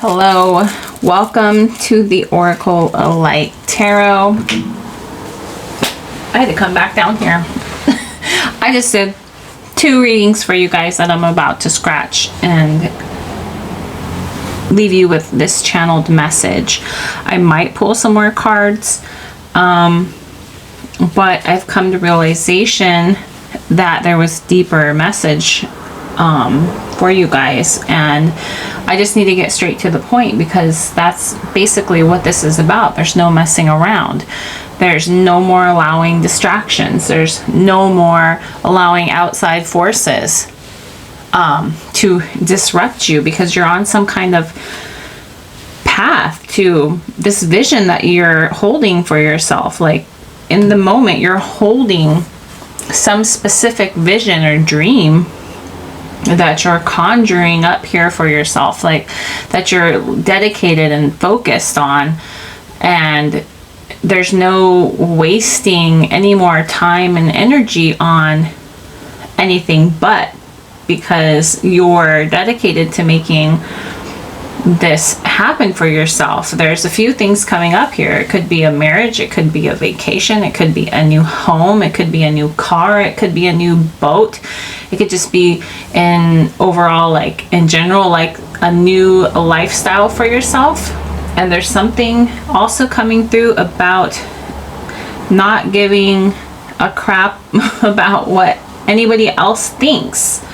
Hello, welcome to the Oracle of Light Tarot. I had to come back down here. I just did 2 readings for you guys that I'm about to scratch and leave you with this channeled message. I might pull some more cards, but I've come to realization that there was deeper message for you guys, and I just need to get straight to the point, because that's basically what this is about. There's no messing around. There's no more allowing distractions. There's no more allowing outside forces to disrupt you, because you're on some kind of path to this vision that you're holding for yourself. Like, in the moment, you're holding some specific vision or dream that you're conjuring up here for yourself, like that you're dedicated and focused on, and there's no wasting any more time and energy on anything but, because you're dedicated to making this happen for yourself. There's a few things coming up here. It could be a marriage, it could be a vacation, it could be a new home, it could be a new car, it could be a new boat, it could just be in overall, like in general, like a new lifestyle for yourself. And there's something also coming through about not giving a crap about what anybody else thinks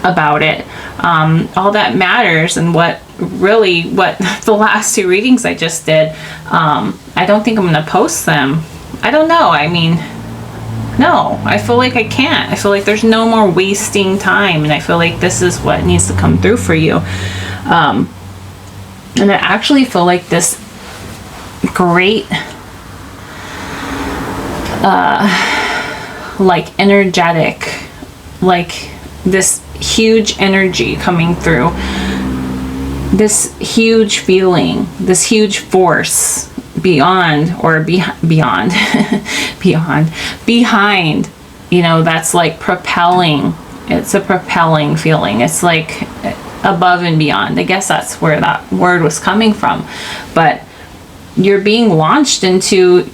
about it. All that matters, and what the last 2 readings I just did, I don't think I'm going to post them. I don't know. I mean, no, I feel like I can't. I feel like there's no more wasting time, and I feel like this is what needs to come through for you. And I actually feel like this great, like energetic, like this huge energy coming through, this huge feeling, this huge force beyond, or beyond, behind, you know, that's like propelling. It's a propelling feeling. It's like above and beyond. I guess that's where that word was coming from. But you're being launched into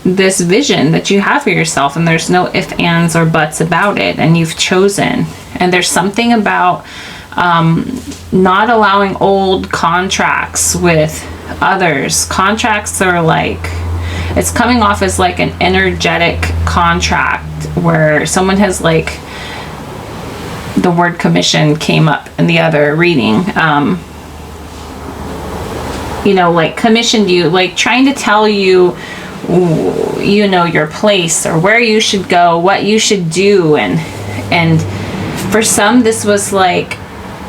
this vision that you have for yourself, and there's no ifs, ands, or buts about it, and you've chosen. And there's something about not allowing old contracts with others. Contracts are like, it's coming off as like an energetic contract where someone has, like, the word commission came up in the other reading. You know, like commissioned you, like trying to tell you, you know, your place or where you should go, what you should do. And for some, this was like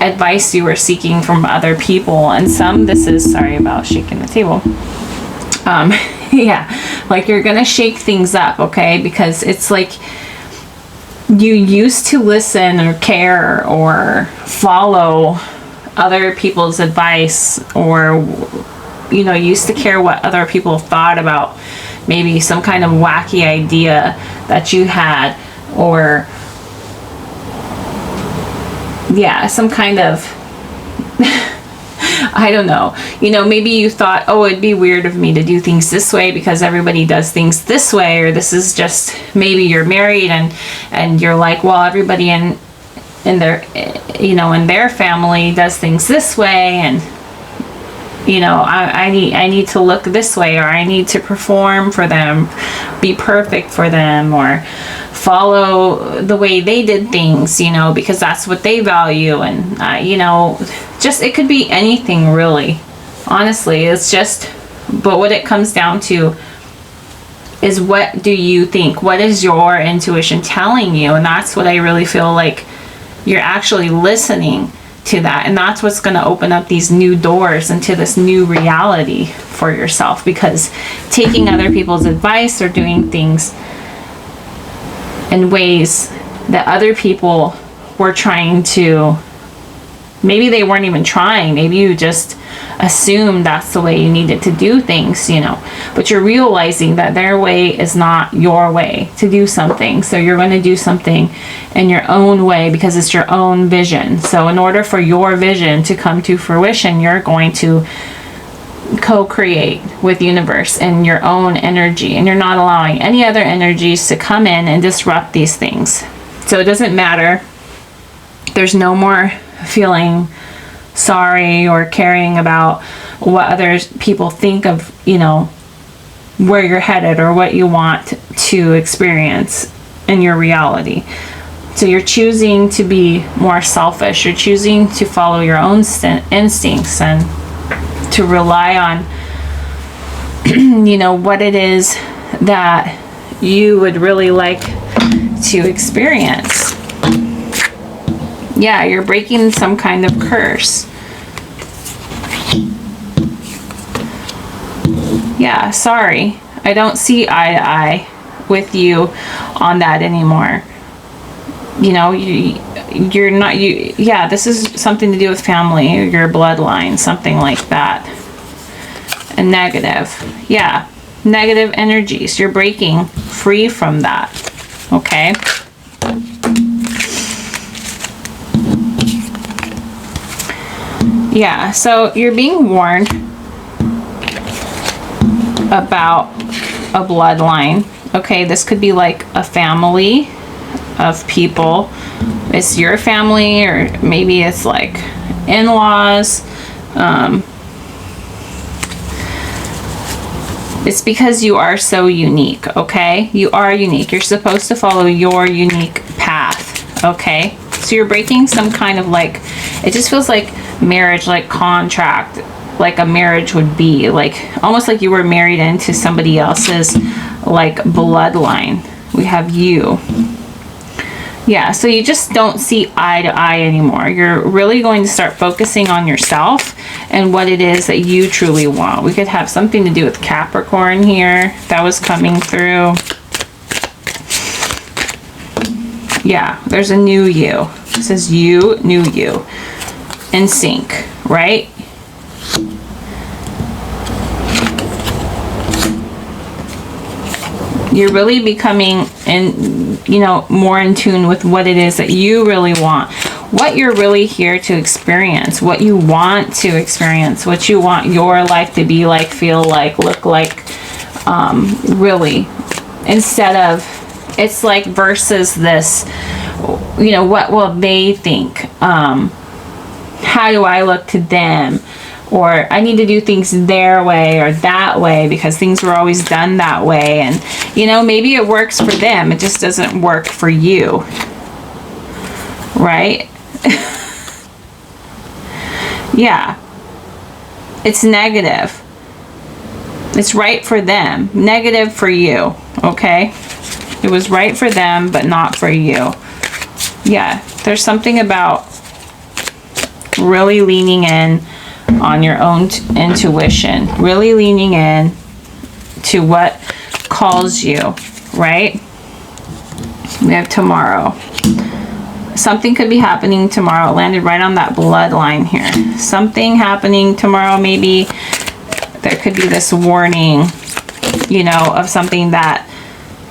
advice you were seeking from other people, and some, this is, sorry about shaking the table. Yeah, like you're gonna shake things up, okay? Because it's like you used to listen or care or follow other people's advice, or, you know, used to care what other people thought about maybe some kind of wacky idea that you had, or yeah, some kind of I don't know, you know, maybe you thought, oh, it'd be weird of me to do things this way because everybody does things this way, or this is just, maybe you're married and you're like, well, everybody in their, you know, in their family does things this way, and you know, I need to look this way, or I need to perform for them, be perfect for them, or follow the way they did things, you know, because that's what they value. And you know, just, it could be anything really, honestly. It's just, but what it comes down to is, what do you think? What is your intuition telling you? And that's what I really feel like you're actually listening to that, and that's what's going to open up these new doors into this new reality for yourself. Because taking other people's advice or doing things in ways that other people were trying to Maybe they weren't even trying. Maybe you just assumed that's the way you needed to do things, you know. But you're realizing that their way is not your way to do something. So you're going to do something in your own way because it's your own vision. So in order for your vision to come to fruition, you're going to co-create with the universe in your own energy, and you're not allowing any other energies to come in and disrupt these things. So it doesn't matter. There's no more feeling sorry or caring about what other people think of, you know, where you're headed or what you want to experience in your reality. So you're choosing to be more selfish. You're choosing to follow your own instincts and to rely on, you know, what it is that you would really like to experience. Yeah, you're breaking some kind of curse. Yeah, sorry. I don't see eye to eye with you on that anymore. You know, you're not, yeah, this is something to do with family, your bloodline, something like that. And negative. Yeah, negative energies. You're breaking free from that. Okay? Yeah, so you're being warned about a bloodline. Okay, this could be like a family of people. It's your family, or maybe it's like in-laws. It's because you are so unique, okay? You are unique. You're supposed to follow your unique path, okay? So you're breaking some kind of like, it just feels like marriage, like contract, like a marriage would be, like almost like you were married into somebody else's like bloodline. We have you. Yeah, so you just don't see eye to eye anymore. You're really going to start focusing on yourself and what it is that you truly want. We could have something to do with Capricorn here. That was coming through. Yeah, there's a new you. It says you, new you. In sync, right? You're really becoming more in tune with what it is that you really want, what you're really here to experience, what you want to experience, what you want your life to be like, feel like, look like, really, instead of, it's like versus this, what will they think? How do I look to them? Or I need to do things their way or that way because things were always done that way. And, maybe it works for them. It just doesn't work for you. Right? Yeah. It's negative. It's right for them. Negative for you. Okay? It was right for them, but not for you. Yeah. There's something about really leaning in on your own intuition, really leaning in to what calls you, right? We have tomorrow. Something could be happening tomorrow. It landed right on that bloodline here. Something happening tomorrow. Maybe there could be this warning, of something that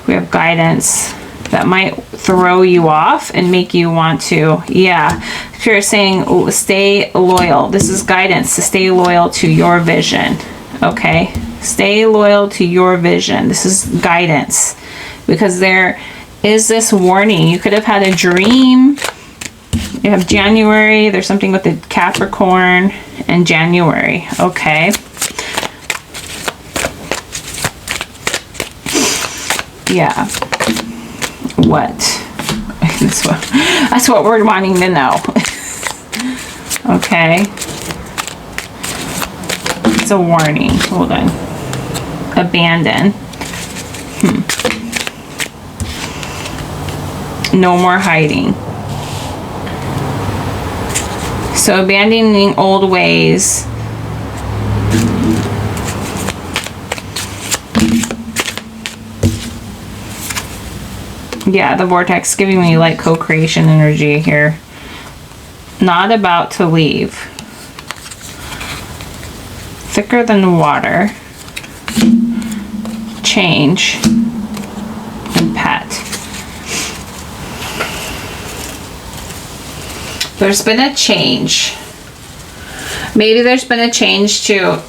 we have guidance that might throw you off and make you want to, if you're saying stay loyal, this is guidance to stay loyal to your vision, okay? Stay loyal to your vision. This is guidance because there is this warning. You could have had a dream. You have January. There's something with the Capricorn and January, okay? Yeah. What? That's what we're wanting to know. Okay. It's a warning. Hold on. Abandon. No more hiding. So abandoning old ways. Yeah, the vortex giving me like co-creation energy here. not about to leave. Thicker than water. Change. And pet. There's been a change. Maybe there's been a change to,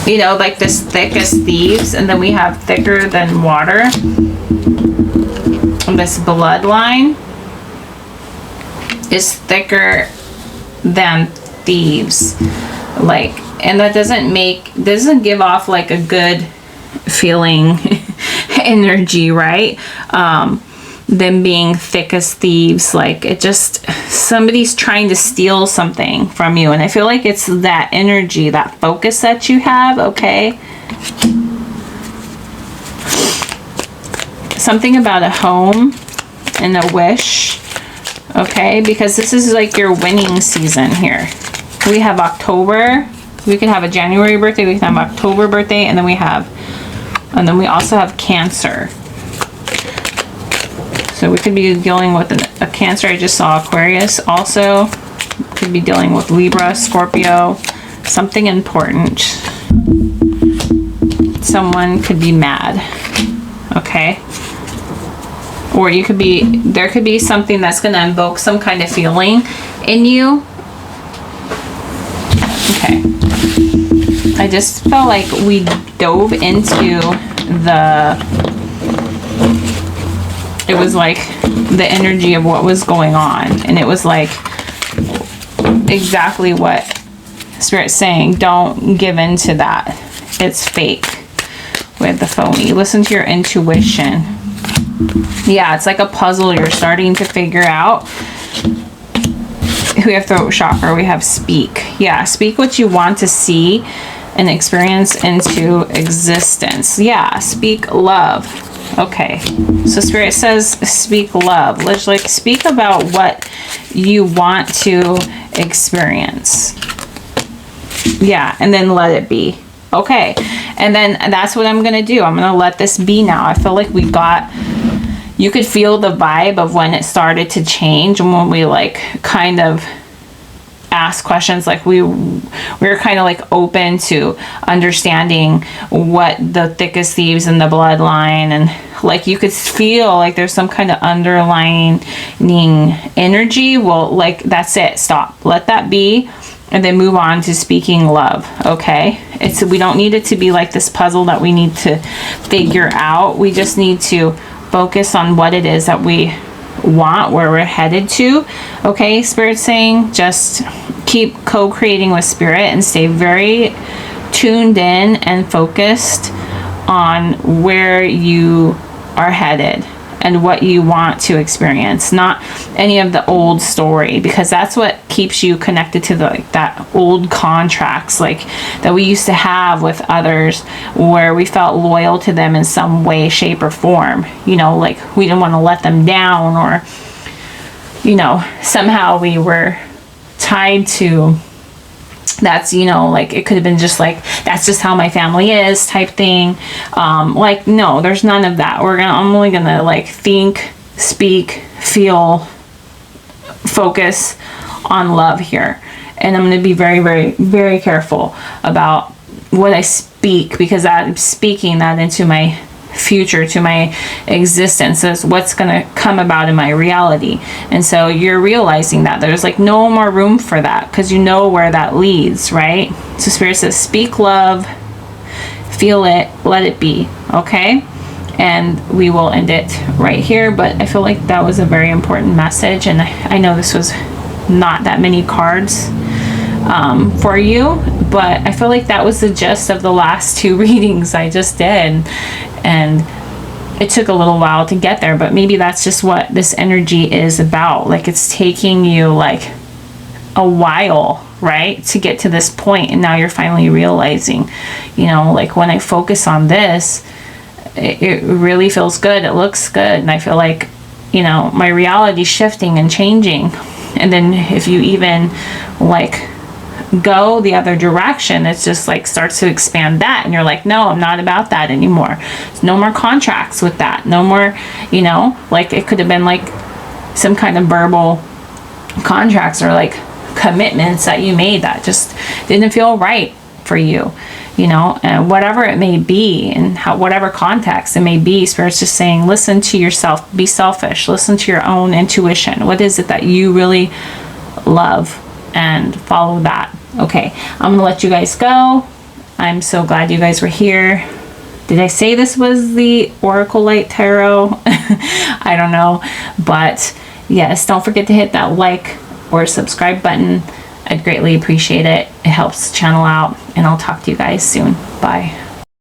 you know, like this thick as thieves, and then we have thicker than water. And this bloodline is thicker than thieves. Like, and that doesn't give off like a good feeling energy, right? Them being thick as thieves, like it just, somebody's trying to steal something from you, and I feel like it's that energy, that focus that you have. Okay, something about a home and a wish. Okay, because this is like your winning season here. We have October, we could have a January birthday, we can have October birthday, and then we also have Cancer. So we could be dealing with a Cancer. I just saw Aquarius also. Could be dealing with Libra, Scorpio, something important. Someone could be mad, okay? Or there could be something that's going to invoke some kind of feeling in you. Okay. I just felt like we dove into it was like the energy of what was going on, and it was like exactly what Spirit's saying. Don't give in to that. It's fake with the phony. Listen to your intuition. Yeah, it's like a puzzle you're starting to figure out. We have throat chakra, we have speak. Yeah, speak what you want to see and experience into existence. Yeah, speak love. Okay, so Spirit says speak love. Let's like speak about what you want to experience. Yeah, and then let it be. Okay, and then that's what I'm gonna do. I'm gonna let this be now. I feel like you could feel the vibe of when it started to change, and when we like kind of ask questions, like we were kind of like open to understanding what the thickest thieves in the bloodline, and like you could feel like there's some kind of underlining energy. Well, like that's it. Stop. Let that be, and then move on to speaking love. Okay, we don't need it to be like this puzzle that we need to figure out. We just need to focus on what it is that we want, where we're headed to. Okay, Spirit's saying just keep co-creating with Spirit and stay very tuned in and focused on where you are headed and what you want to experience, not any of the old story, because that's what keeps you connected to that old contracts like that we used to have with others, where we felt loyal to them in some way, shape, or form. You know, like we didn't want to let them down, or you know, somehow we were tied to that's, you know, like it could have been just like that's just how my family is type thing. Like no, there's none of that. I'm only gonna like think, speak, feel, focus on love here, and I'm gonna be very, very, very careful about what I speak, because I'm speaking that into my future, to my existence, is what's going to come about in my reality. And so you're realizing that there's like no more room for that, because you know where that leads, right? So Spirit says speak love, feel it, let it be. Okay, and we will end it right here, but I feel like that was a very important message, and I know this was not that many cards for you, but I feel like that was the gist of the last two readings I just did, and it took a little while to get there, but maybe that's just what this energy is about. Like it's taking you like a while, right, to get to this point, and now you're finally realizing, you know, like when I focus on this, it really feels good, it looks good, and I feel like, you know, my reality's shifting and changing. And then if you even like go the other direction, it's just like starts to expand that, and you're like, no, I'm not about that anymore. No more contracts with that, no more, you know, like it could have been like some kind of verbal contracts or like commitments that you made that just didn't feel right for you, you know, and whatever it may be, and whatever context it may be, Spirit's just saying, listen to yourself, be selfish, listen to your own intuition. What is it that you really love, and follow that. Okay, I'm gonna let you guys go. I'm so glad you guys were here. Did I say this was the Oracle Light Tarot? I don't know, but yes, don't forget to hit that like or subscribe button. I'd greatly appreciate it. It helps channel out, and I'll talk to you guys soon. Bye.